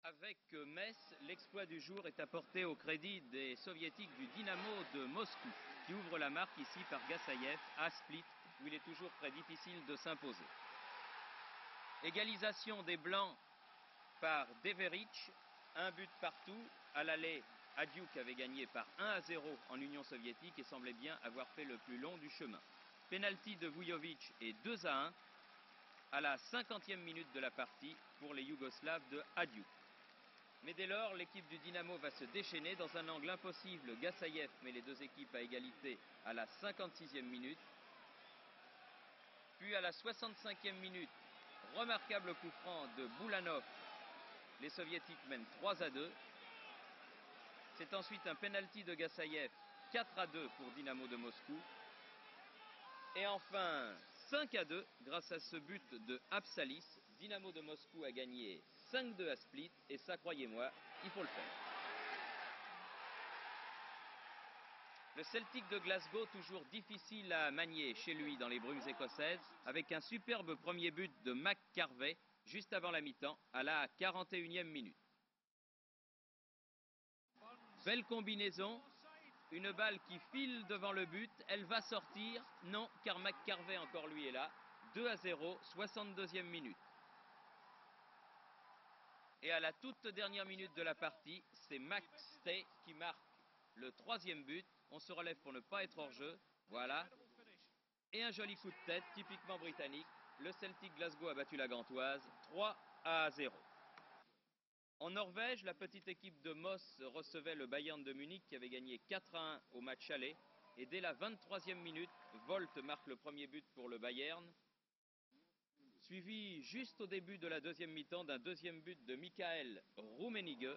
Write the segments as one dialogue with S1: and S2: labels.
S1: Avec Metz, l'exploit du jour est apporté au crédit des soviétiques du Dynamo de Moscou, qui ouvre la marque ici par Gassaïev à Split, où il est toujours très difficile de s'imposer. Égalisation des Blancs par Deveric, un but partout. À l'aller, Hajduk avait gagné par 1-0 en Union soviétique et semblait bien avoir fait le plus long du chemin. Penalty de Vujovic et 2-1 à la 50e minute de la partie pour les Yougoslaves de Hajduk. Mais dès lors, l'équipe du Dynamo va se déchaîner dans un angle impossible. Gassaïev met les deux équipes à égalité à la 56e minute. Puis à la 65e minute, remarquable coup franc de Boulanov. Les Soviétiques mènent 3-2. C'est ensuite un penalty de Gassaïev, 4-2 pour Dynamo de Moscou. Et enfin, 5-2 grâce à ce but de Apsalis. Dynamo de Moscou a gagné 5-2 à Split et ça, croyez-moi, il faut le faire. Le Celtic de Glasgow, toujours difficile à manier chez lui dans les brumes écossaises, avec un superbe premier but de McCarvey juste avant la mi-temps à la 41e minute. Belle combinaison, une balle qui file devant le but, elle va sortir, non, car McCarvey encore lui est là, 2-0, 62e minute. Et à la toute dernière minute de la partie, c'est Max Stay qui marque le troisième but. On se relève pour ne pas être hors jeu, voilà. Et un joli coup de tête, typiquement britannique. Le Celtic Glasgow a battu la Gantoise 3-0. En Norvège, la petite équipe de Moss recevait le Bayern de Munich qui avait gagné 4-1 au match aller. Et dès la 23e minute, Volt marque le premier but pour le Bayern, suivi juste au début de la deuxième mi-temps d'un deuxième but de Michael Rummenigge,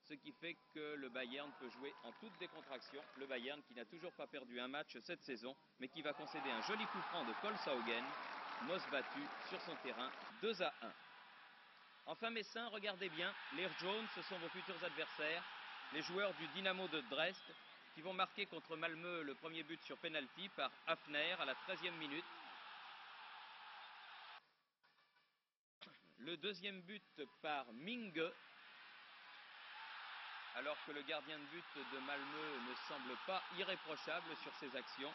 S1: ce qui fait que le Bayern peut jouer en toute décontraction. Le Bayern qui n'a toujours pas perdu un match cette saison, mais qui va concéder un joli coup franc de Kolshaugen. Moss battu sur son terrain 2-1. Enfin Messin, regardez bien, les jaunes, ce sont vos futurs adversaires, les joueurs du Dynamo de Dresde, qui vont marquer contre Malmö le premier but sur penalty par Hafner à la 13e minute. Le deuxième but par Minge, alors que le gardien de but de Malmö ne semble pas irréprochable sur ses actions.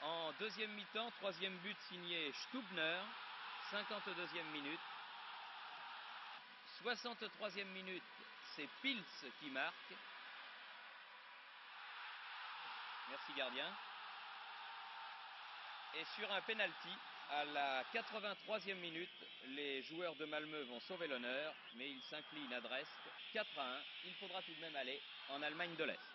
S1: En deuxième mi-temps, troisième but signé Stubner, 52e minute. 63e minute, c'est Pils qui marque. Merci gardien. Et sur un penalty, à la 83e minute, les joueurs de Malmö vont sauver l'honneur, mais ils s'inclinent à Dresde 4-1. Il faudra tout de même aller en Allemagne de l'Est.